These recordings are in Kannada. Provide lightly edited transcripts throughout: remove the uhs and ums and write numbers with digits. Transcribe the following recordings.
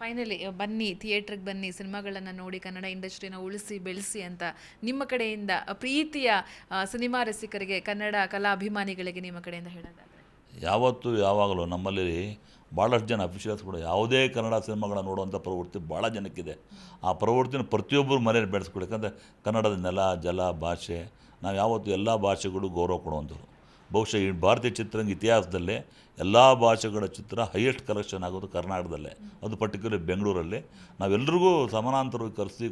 ಫೈನಲಿ ಬನ್ನಿ, ಥಿಯೇಟ್ರಿಗೆ ಬನ್ನಿ, ಸಿನಿಮಾಗಳನ್ನು ನೋಡಿ ಕನ್ನಡ ಇಂಡಸ್ಟ್ರಿನ ಉಳಿಸಿ ಬೆಳೆಸಿ ಅಂತ ನಿಮ್ಮ ಕಡೆಯಿಂದ ಪ್ರೀತಿಯ ಸಿನಿಮಾ ರಸಿಕರಿಗೆ, ಕನ್ನಡ ಕಲಾ ಅಭಿಮಾನಿಗಳಿಗೆ ನಿಮ್ಮ ಕಡೆಯಿಂದ ಹೇಳೋದಾದರೆ? ಯಾವತ್ತೂ ಯಾವಾಗಲೂ ನಮ್ಮಲ್ಲಿ ಭಾಳಷ್ಟು ಜನ ಅಫಿಷಿಯಲ್ಸ್ ಕೂಡ ಯಾವುದೇ ಕನ್ನಡ ಸಿನಿಮಾಗಳನ್ನ ನೋಡುವಂಥ ಪ್ರವೃತ್ತಿ ಭಾಳ ಜನಕ್ಕಿದೆ. ಆ ಪ್ರವೃತ್ತಿನ ಪ್ರತಿಯೊಬ್ಬರು ಮನೆಯಲ್ಲಿ ಬೆಳೆಸ್ಕೊಡಿ. ಯಾಕಂದರೆ ಕನ್ನಡದ ನೆಲ, ಜಲ, ಭಾಷೆ, ನಾವು ಯಾವತ್ತೂ ಎಲ್ಲ ಭಾಷೆಗಳು ಗೌರವ ಕೊಡುವಂಥವ್ರು. ಬಹುಶಃ ಈ ಭಾರತೀಯ ಚಿತ್ರರಂಗ ಇತಿಹಾಸದಲ್ಲೇ ಎಲ್ಲ ಭಾಷೆಗಳ ಚಿತ್ರ ಹೈಯೆಸ್ಟ್ ಕಲೆಕ್ಷನ್ ಆಗೋದು ಕರ್ನಾಟಕದಲ್ಲೇ, ಅದು ಪರ್ಟಿಕ್ಯುಲರ್ ಬೆಂಗಳೂರಲ್ಲಿ. ನಾವೆಲ್ಲರಿಗೂ ಸಮಾನಾಂತರವಾಗಿ ಕರೆಸಿ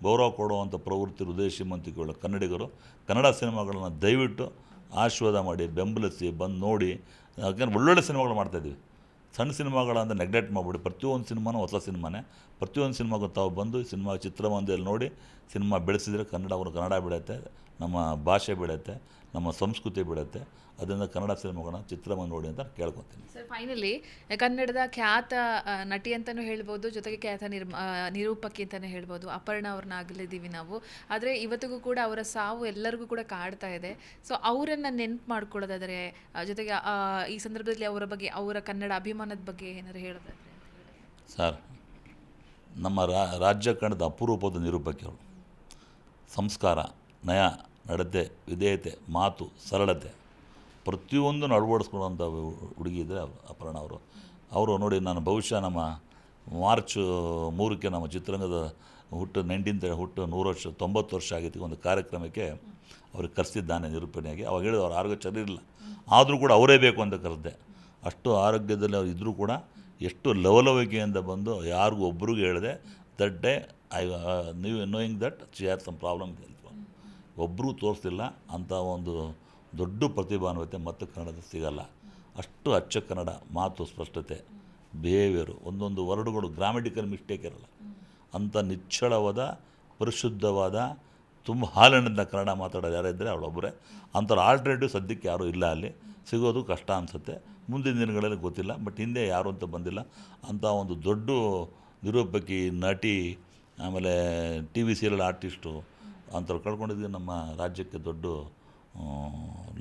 ಗೌರವ ಕೊಡುವಂಥ ಪ್ರವೃತ್ತಿ ಹೃದಯ ಶ್ರೀಮಂತಿಕೆಗಳು ಕನ್ನಡಿಗರು. ಕನ್ನಡ ಸಿನಿಮಾಗಳನ್ನ ದಯವಿಟ್ಟು ಆಶೀರ್ವಾದ ಮಾಡಿ, ಬೆಂಬಲಿಸಿ, ಬಂದು ನೋಡಿ. ಯಾಕಂದ್ರೆ ಒಳ್ಳೊಳ್ಳೆ ಸಿನಿಮಾಗಳು ಮಾಡ್ತಾಯಿದ್ದೀವಿ. ಸಣ್ಣ ಸಿನಿಮಾಗಳಂದ್ರೆ ನೆಗ್ಲೆಕ್ಟ್ ಮಾಡಿಬಿಡಿ. ಪ್ರತಿಯೊಂದು ಸಿನಿಮಾನೂ ಹೊಸ ಸಿನಿಮಾನೇ. ಪ್ರತಿಯೊಂದು ಸಿನಿಮಾಗೂ ತಾವು ಬಂದು ಸಿನಿಮಾ ಚಿತ್ರಮಂದಿರದಲ್ಲಿ ನೋಡಿ ಸಿನಿಮಾ ಬೆಳೆಸಿದರೆ ಕನ್ನಡ ಬೆಳೆಯುತ್ತೆ, ನಮ್ಮ ಭಾಷೆ ಬೆಳೆಯುತ್ತೆ, ನಮ್ಮ ಸಂಸ್ಕೃತಿ ಬೆಳೆಯುತ್ತೆ. ಅದರಿಂದ ಕನ್ನಡ ಸಿನಿಮಾಗಳನ್ನ ಚಿತ್ರಮಂದಿರ ನೋಡಿ ಅಂತ ಕೇಳ್ಕೊತೀನಿ. ಸರ್, ಫೈನಲಿ ಕನ್ನಡದ ಖ್ಯಾತ ನಟಿ ಅಂತಲೂ ಹೇಳ್ಬೋದು, ಜೊತೆಗೆ ಖ್ಯಾತ ನಿರೂಪಕಿ ಅಂತಲೇ ಹೇಳ್ಬೋದು. ಅಪರ್ಣ ಅವ್ರನ್ನ ಆಗಲಿದ್ದೀವಿ ನಾವು. ಆದರೆ ಇವತ್ತಿಗೂ ಕೂಡ ಅವರ ಸಾವು ಎಲ್ಲರಿಗೂ ಕೂಡ ಕಾಡ್ತಾ ಇದೆ. ಸೊ ಅವರನ್ನು ನೆನಪು ಮಾಡ್ಕೊಳ್ಳೋದಾದರೆ, ಜೊತೆಗೆ ಈ ಸಂದರ್ಭದಲ್ಲಿ ಅವರ ಬಗ್ಗೆ, ಅವರ ಕನ್ನಡ ಅಭಿಮಾನದ ಬಗ್ಗೆ ಏನಾದ್ರು ಹೇಳೋದಾದರೆ? ಸರ್, ನಮ್ಮ ರಾಜ್ಯ ಕನ್ನಡದ ಅಪರೂಪದ ನಿರೂಪಕಿಯವರು. ಸಂಸ್ಕಾರ, ನಯ, ನಡತೆ, ವಿಧೇಯತೆ, ಮಾತು, ಸರಳತೆ ಪ್ರತಿಯೊಂದನ್ನು ಅಳವಡಿಸ್ಕೊಳ್ಳೋಂಥ ಹುಡುಗಿ ಇದ್ದರೆ ಅಪರ್ಣ ಅವರು ನೋಡಿ. ನಾನು ಬಹುಶಃ ನಮ್ಮ ಮಾರ್ಚ್ 3ಕ್ಕೆ ನಮ್ಮ ಚಿತ್ರರಂಗದ ಹುಟ್ಟು 100 ವರ್ಷ 90 ವರ್ಷ ಆಗಿತ್ತು. ಒಂದು ಕಾರ್ಯಕ್ರಮಕ್ಕೆ ಅವ್ರಿಗೆ ಕರೆಸಿದ್ದಾನೆ ನಿರೂಪಣೆಯಾಗಿ. ಅವಾಗ ಹೇಳಿದ್ರು ಅವ್ರ ಆರೋಗ್ಯ ಚೆನ್ನಾಗಿರಲಿಲ್ಲ, ಆದರೂ ಕೂಡ ಅವರೇ ಬೇಕು ಅಂತ ಕರೆದೆ. ಅಷ್ಟು ಆರೋಗ್ಯದಲ್ಲಿ ಅವ್ರು ಇದ್ದರೂ ಕೂಡ ಎಷ್ಟು ಲವಲವಿಕೆಯಿಂದ ಬಂದು ಯಾರಿಗೂ ಒಬ್ರಿಗೂ ಹೇಳಿದೆ. ದಟ್ ಡೇ ನೀವು knowing that she had some problem ಇದೆ. ಒಬ್ಬರೂ ತೋರಿಸ್ತಿಲ್ಲ. ಅಂಥ ಒಂದು ದೊಡ್ಡ ಪ್ರತಿಭಾನ್ವಿತೆ ಮತ್ತು ಕನ್ನಡದಲ್ಲಿ ಸಿಗಲ್ಲ. ಅಷ್ಟು ಅಚ್ಚ ಕನ್ನಡ, ಮಾತು ಸ್ಪಷ್ಟತೆ, ಬಿಹೇವಿಯರು, ಒಂದೊಂದು ವರ್ಡ್ಗಳು ಗ್ರಾಮೆಟಿಕಲ್ ಮಿಸ್ಟೇಕ್ ಇರಲ್ಲ. ಅಂಥ ನಿಚ್ಚಳವಾದ, ಪರಿಶುದ್ಧವಾದ, ತುಂಬ ಹಾಲಿನಿಂದ ಕನ್ನಡ ಮಾತಾಡೋದು ಯಾರಿದ್ದರೆ ಅವಳೊಬ್ಬರೇ. ಅಂಥವ್ರು ಆಲ್ಟರ್ನೇಟಿವ್ ಸದ್ಯಕ್ಕೆ ಯಾರೂ ಇಲ್ಲ, ಅಲ್ಲಿ ಸಿಗೋದು ಕಷ್ಟ ಅನಿಸುತ್ತೆ. ಮುಂದಿನ ದಿನಗಳಲ್ಲಿ ಗೊತ್ತಿಲ್ಲ, ಬಟ್ ಹಿಂದೆ ಯಾರು ಅಂತ ಬಂದಿಲ್ಲ. ಅಂಥ ಒಂದು ದೊಡ್ಡ ನಿರೂಪಕಿ, ನಟಿ, ಆಮೇಲೆ TV ಸೀರಿಯಲ್ ಆರ್ಟಿಸ್ಟು ಅಂಥವ್ರು ಕಳ್ಕೊಂಡಿದ್ದು ನಮ್ಮ ರಾಜ್ಯಕ್ಕೆ ದೊಡ್ಡ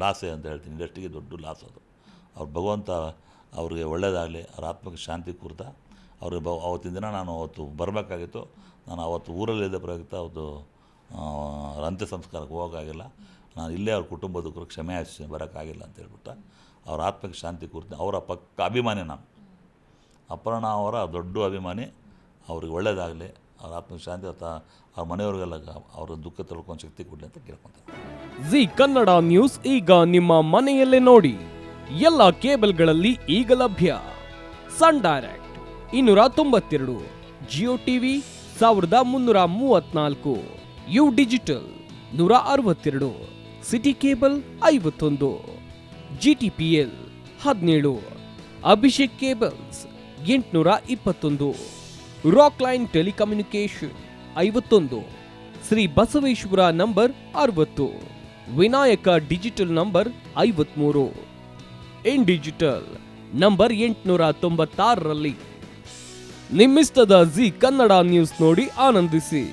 ಲಾಸೆ ಅಂತ ಹೇಳ್ತೀನಿ. ಇಂಡಸ್ಟ್ರಿಗೆ ದೊಡ್ಡ ಲಾಸ್ ಅದು. ಅವ್ರು ಭಗವಂತ ಅವ್ರಿಗೆ ಒಳ್ಳೆಯದಾಗಲಿ, ಅವ್ರ ಆತ್ಮಕ್ಕೆ ಶಾಂತಿ ಕೂರ್ತಾ. ಅವ್ರಿಗೆ ಅವತ್ತಿನ ದಿನ ನಾನು ಅವತ್ತು ಬರಬೇಕಾಗಿತ್ತು. ನಾನು ಅವತ್ತು ಊರಲ್ಲಿದ್ದ ಪ್ರಯುಕ್ತ ಅವತ್ತು ಅಂತ್ಯ ಸಂಸ್ಕಾರಕ್ಕೆ ಹೋಗೋಕ್ಕಾಗಿಲ್ಲ. ನಾನು ಇಲ್ಲೇ ಅವ್ರ ಕುಟುಂಬದಕ್ಕೂ ಕ್ಷಮೆ ಯಾಚಿಸಿ ಬರೋಕ್ಕಾಗಿಲ್ಲ ಅಂತ ಹೇಳ್ಬಿಟ್ಟು ಅವ್ರ ಆತ್ಮಕ್ಕೆ ಶಾಂತಿ ಕೂರ್ತೀನಿ. ಅವರ ಪಕ್ಕ ಅಭಿಮಾನಿ ನಾನು. ಅಪರ್ಣ ಅವರ ದೊಡ್ಡ ಅಭಿಮಾನಿ. ಅವ್ರಿಗೆ ಒಳ್ಳೆಯದಾಗಲಿ, ಅವ್ರ ಆತ್ಮಕ್ಕೆ ಶಾಂತಿ, ಅವ್ರ ಮನೆಯವ್ರಿಗೆಲ್ಲ ಅವ್ರ ದುಃಖ ತೊಳ್ಕೊಂಡು ಶಕ್ತಿ ಕೊಡಲಿ ಅಂತ ಕೇಳ್ಕೊತಾರೆ. ಜಿ ಕನ್ನಡ ನ್ಯೂಸ್ ಈಗ ನಿಮ್ಮ ಮನೆಯಲ್ಲೇ ನೋಡಿ. ಎಲ್ಲ ಕೇಬಲ್ಗಳಲ್ಲಿ ಈಗ ಲಭ್ಯ. Sun Direct 292, Jio TV 1334, U digital 162, City cable 51, GTPL 17, Abhishek cables 821, Rock Line telecommunication 51, Shri Basaveshwara number 60, Vinayaka digital number 53, In digital number 896ರಲ್ಲಿ. ನಿಮ್ಮಿಸ್ತದ ಜಿ ಕನ್ನಡ ನ್ಯೂಸ್ ನೋಡಿ ಆನಂದಿಸಿ.